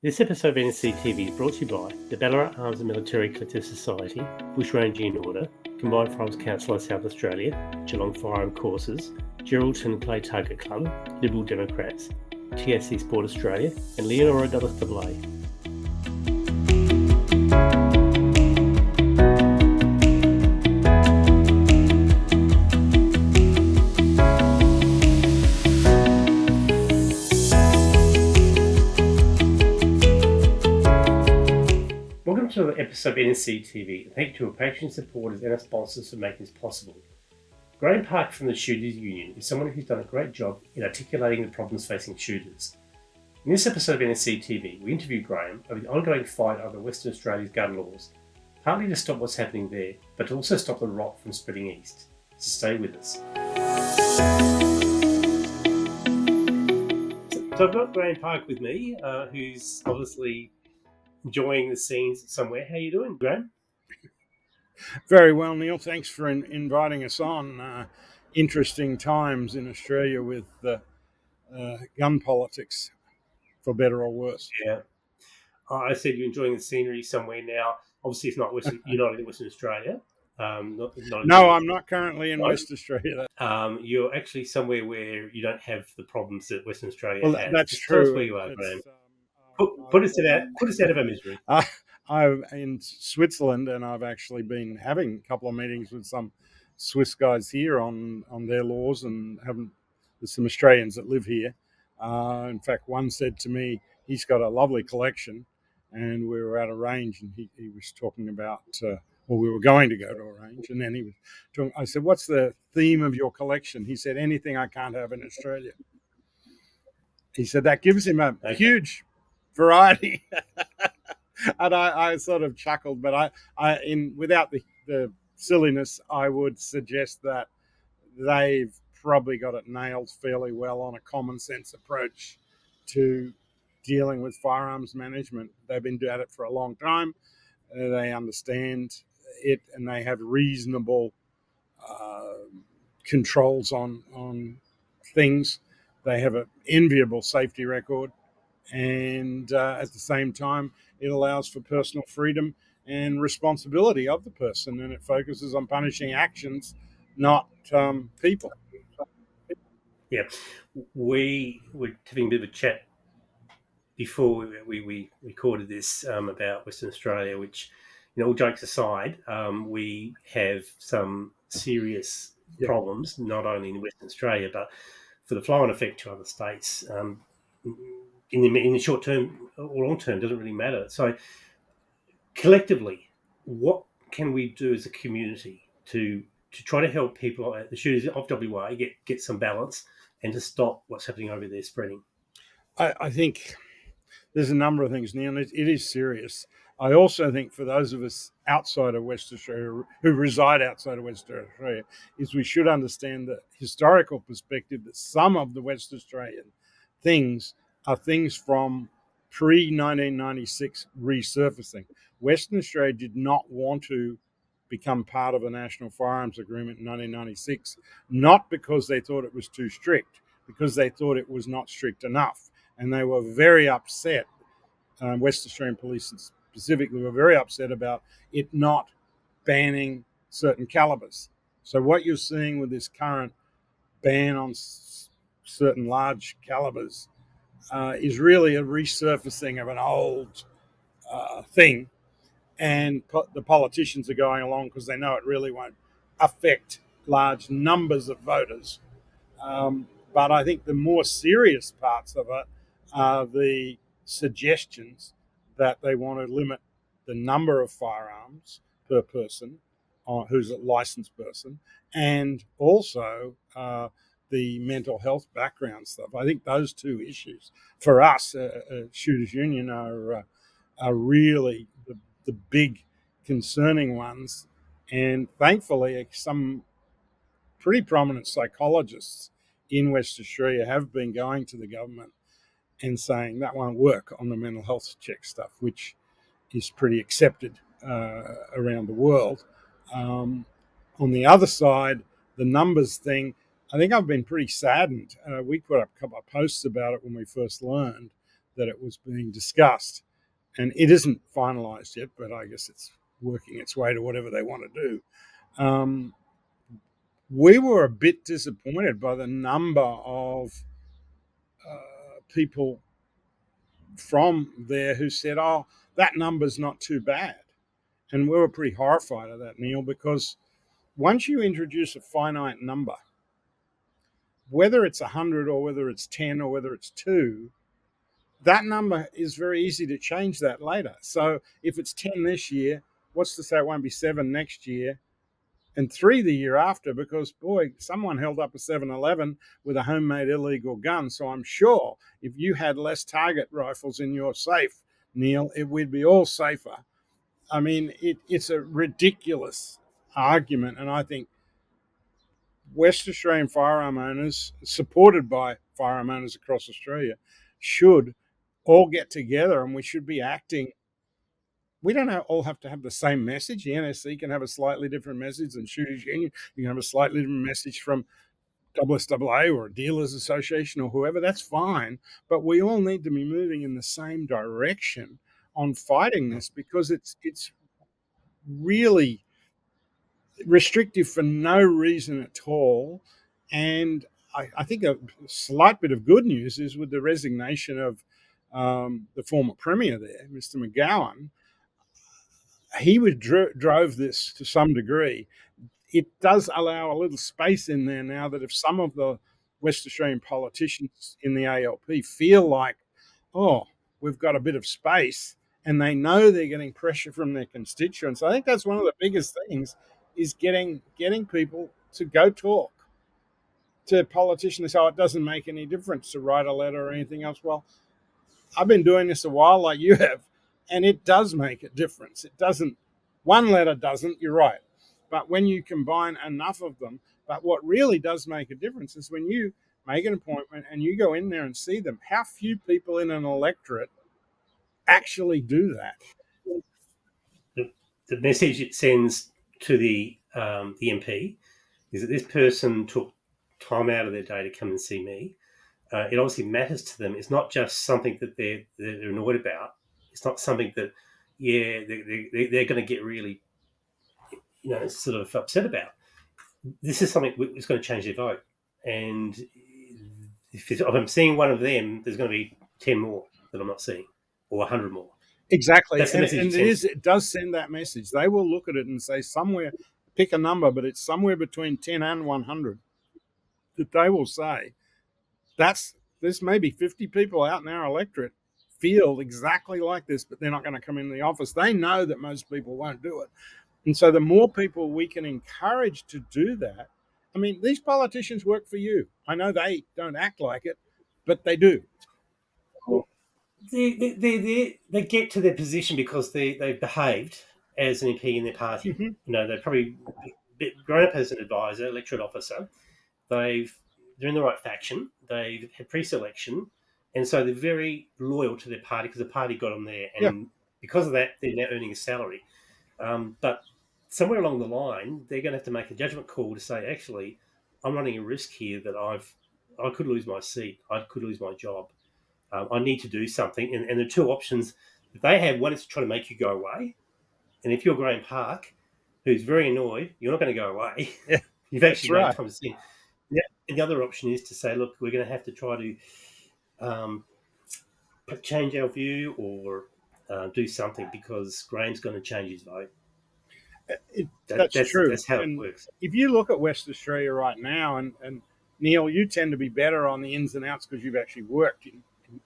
This episode of NSCTV is brought to you by the Ballarat Arms and Military Collective Society, Bushranging Order, Combined Firearms Council of South Australia, Geelong Firearm Courses, Geraldton Clay Target Club, Liberal Democrats, TSC Sport Australia, and Leonora Dulles AA. Welcome to another episode of NSCTV, and thank you to our patrons, supporters and our sponsors for making this possible. Graham Park from the Shooters Union is someone who's done a great job in articulating the problems facing shooters. In this episode of NSCTV, we interview Graham over the ongoing fight over Western Australia's gun laws, partly to stop what's happening there, but to also stop the rot from spreading east. So stay with us. So I've got Graham Park with me, who's obviously enjoying the scenes somewhere. How are you doing, Graham? Very well, Neil. Thanks for inviting us on. Interesting times in Australia with gun politics, for better or worse. Yeah. I said you're enjoying the scenery somewhere now. Obviously, it's not Western. You're not in Western Australia. No, I'm not currently in West Australia. You're actually somewhere where you don't have the problems that Western Australia has. That's Just true. Tell us where you are, Graham. Put us out of our misery. I'm in Switzerland, and I've actually been having a couple of meetings with some Swiss guys here on their laws, and there's some Australians that live here. In fact, one said to me he's got a lovely collection, and we were at a range, and he was talking about, we were going to go to a range, and then he was talking. I said, "What's the theme of your collection?" He said, "Anything I can't have in Australia." He said that gives him a huge variety. And I sort of chuckled, but without the silliness, I would suggest that they've probably got it nailed fairly well on a common sense approach to dealing with firearms management. They've been at it for a long time. They understand it, and they have reasonable controls on things. They have an enviable safety record. And at the same time, it allows for personal freedom and responsibility of the person, and it focuses on punishing actions, not people. Yeah, we were having a bit of a chat before we recorded this about Western Australia, which, all jokes aside, we have some serious problems, not only in Western Australia, but for the flow-on effect to other states. In the short term or long term, doesn't really matter. So collectively, what can we do as a community to try to help people, the shooters of WA, get some balance and to stop what's happening over there spreading? I think there's a number of things, Neil. It is serious. I also think for those of us outside of West Australia, who reside outside of West Australia, is we should understand the historical perspective that some of the West Australian things are things from pre-1996 resurfacing. Western Australia did not want to become part of a national firearms agreement in 1996, not because they thought it was too strict, because they thought it was not strict enough. And they were very upset. West Australian police specifically were very upset about it not banning certain calibers. So what you're seeing with this current ban on certain large calibers is really a resurfacing of an old thing. And the politicians are going along because they know it really won't affect large numbers of voters. But I think the more serious parts of it are the suggestions that they want to limit the number of firearms per person who's a licensed person, and also the mental health background stuff. I think those two issues for us, Shooters Union, are really the big concerning ones. And thankfully, some pretty prominent psychologists in West Australia have been going to the government and saying that won't work on the mental health check stuff, which is pretty accepted around the world. On the other side, the numbers thing, I think I've been pretty saddened. We put up a couple of posts about it when we first learned that it was being discussed. And it isn't finalised yet, but I guess it's working its way to whatever they want to do. We were a bit disappointed by the number of people from there who said, "Oh, that number's not too bad," and we were pretty horrified at that, Neil, because once you introduce a finite number, whether it's 100 or whether it's 10 or whether it's 2, that number is very easy to change that later. So if it's 10 this year, what's to say it won't be 7 next year and 3 the year after? Because, boy, someone held up a 7-Eleven with a homemade illegal gun. So I'm sure if you had less target rifles in your safe, Neil, we'd be all safer. I mean, it's a ridiculous argument. And I think West Australian firearm owners, supported by firearm owners across Australia, should all get together, and we should be acting. We don't all have to have the same message. The NSC can have a slightly different message than Shooters Union. You can have a slightly different message from SSAA or Dealers Association or whoever. That's fine. But we all need to be moving in the same direction on fighting this, because it's really restrictive for no reason at all. And I think a slight bit of good news is with the resignation of the former Premier there, Mr. McGowan. He drove this to some degree. It does allow a little space in there now that if some of the West Australian politicians in the ALP feel like, oh, we've got a bit of space, and they know they're getting pressure from their constituents. I think that's one of the biggest things, is getting people to go talk to politicians. Oh, it doesn't make any difference to write a letter or anything else. Well, I've been doing this a while, like you have, and it does make a difference. It doesn't, one letter doesn't, you're right. But when you combine enough of them, but what really does make a difference is when you make an appointment and you go in there and see them, how few people in an electorate actually do that. The message it sends to the MP is that this person took time out of their day to come and see me. It obviously matters to them. It's not just something that they're annoyed about. It's not something that, they're going to get really, sort of upset about. This is something that's going to change their vote. And if I'm seeing one of them, there's going to be 10 more that I'm not seeing, or 100 more. Exactly. That's the message. It does send that message. They will look at it and say somewhere, pick a number, but it's somewhere between 10 and 100 that they will say, there's maybe 50 people out in our electorate feel exactly like this, but they're not going to come in the office. They know that most people won't do it. And so the more people we can encourage to do that, I mean, these politicians work for you. I know they don't act like it, but they do. They get to their position because they've behaved as an MP in their party. Mm-hmm. They've probably grown up as an advisor, electorate officer. They're in the right faction. They've had pre-selection, and so they're very loyal to their party because the party got them there. And because of that, they're now earning a salary. But somewhere along the line, they're going to have to make a judgment call to say, actually, I'm running a risk here that I could lose my seat. I could lose my job. I need to do something. And the two options that they have, one is to try to make you go away. And if you're Graham Park, who's very annoyed, you're not going to go away. Yeah, You've actually right. made time to see. Yeah. And the other option is to say, look, we're going to have to try to change our view or do something because Graham's going to change his vote. That's true. That's how it works. If you look at West Australia right now, and Neil, you tend to be better on the ins and outs because you've actually worked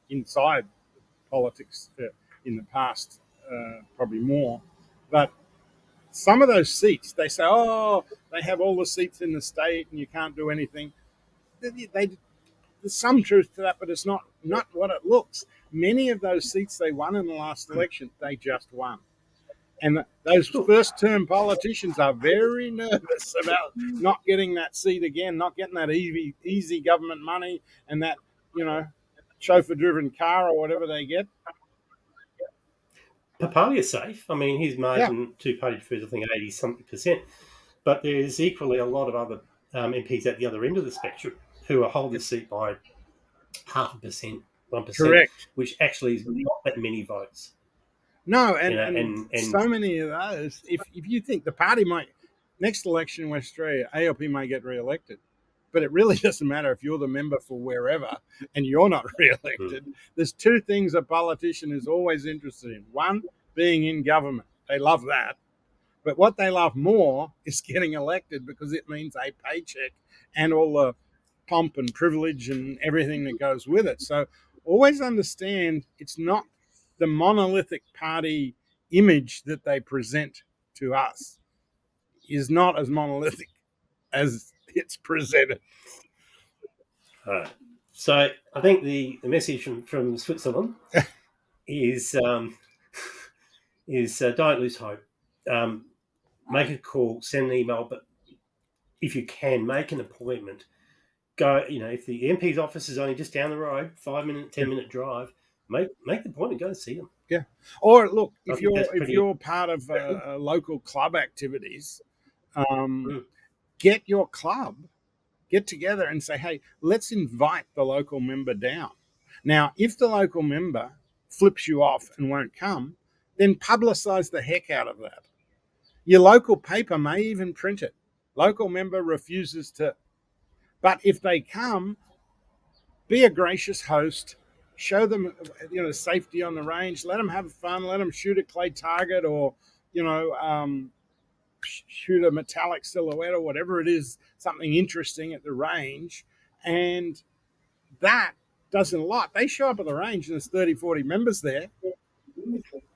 inside politics in the past, probably more. But some of those seats, they say, oh, they have all the seats in the state and you can't do anything. There's some truth to that, but it's not what it looks. Many of those seats they won in the last election, they just won. And those first-term politicians are very nervous about not getting that seat again, not getting that easy government money and that, chauffeur-driven car or whatever they get. Papalia's safe. I mean, his margin two-party prefers, I think, 80-something%. But there's equally a lot of other MPs at the other end of the spectrum who are holding the seat by 0.5%. 1%, Correct. which actually is not that many votes. No, You know, and and so many of those. If you think the party might next election in West Australia, ALP may get re-elected, but it really doesn't matter if you're the member for wherever and you're not re-elected. There's two things a politician is always interested in. One, being in government. They love that. But what they love more is getting elected, because it means a paycheck and all the pomp and privilege and everything that goes with it. So always understand it's not the monolithic party image that they present to us is not as monolithic as it's presented. all right. So I think the message from Switzerland is don't lose hope. Make a call, send an email, but if you can, make an appointment. Go, you know, if the MP's office is only just down the road, 5-minute, 10-minute drive, make the appointment, go and see them. Yeah. Or look, I if think that's pretty. you're part of local club activities, get your club, get together and say, hey, let's invite the local member down. Now, if the local member flips you off and won't come, then publicize the heck out of that. Your local paper may even print it. Local member refuses to. But if they come, be a gracious host. Show them, safety on the range. Let them have fun. Let them shoot a clay target, or, shoot a metallic silhouette, or whatever it is, something interesting at the range. And that doesn't a lot. They show up at the range and there's 30, 40 members there,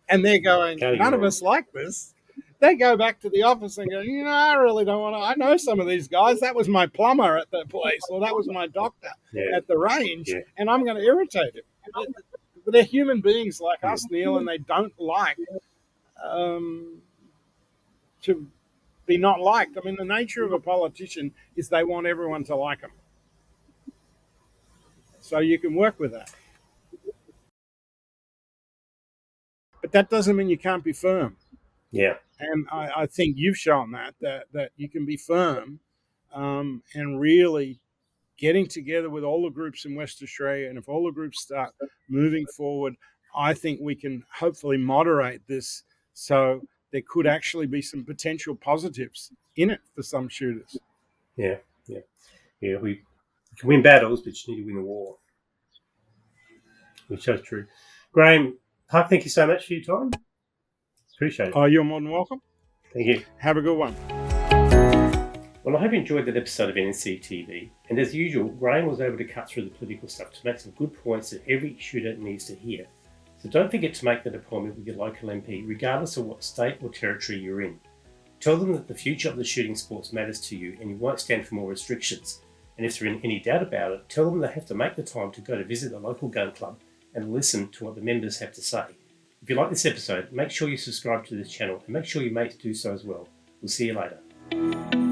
and they're going, none of us like this. They go back to the office and go, I really don't want to. I know some of these guys. That was my plumber at the place, or that was my doctor at the range, and I'm going to irritate him. But they're human beings like us, Neil, and they don't like to be not liked. I mean, the nature of a politician is they want everyone to like them. So you can work with that. But that doesn't mean you can't be firm. Yeah. And I think you've shown that you can be firm and really getting together with all the groups in West Australia. And if all the groups start moving forward, I think we can hopefully moderate this, so there could actually be some potential positives in it for some shooters. Yeah. We can win battles, but you need to win the war. Which is true. Graham, Huck, thank you so much for your time. Appreciate it. Oh, you're more than welcome. Thank you. Have a good one. Well, I hope you enjoyed that episode of NSCTV. And as usual, Graham was able to cut through the political stuff to make some good points that every shooter needs to hear. So don't forget to make that appointment with your local MP, regardless of what state or territory you're in. Tell them that the future of the shooting sports matters to you and you won't stand for more restrictions. And if they're in any doubt about it, tell them they have to make the time to go to visit the local gun club and listen to what the members have to say. If you like this episode, make sure you subscribe to this channel and make sure your mates do so as well. We'll see you later.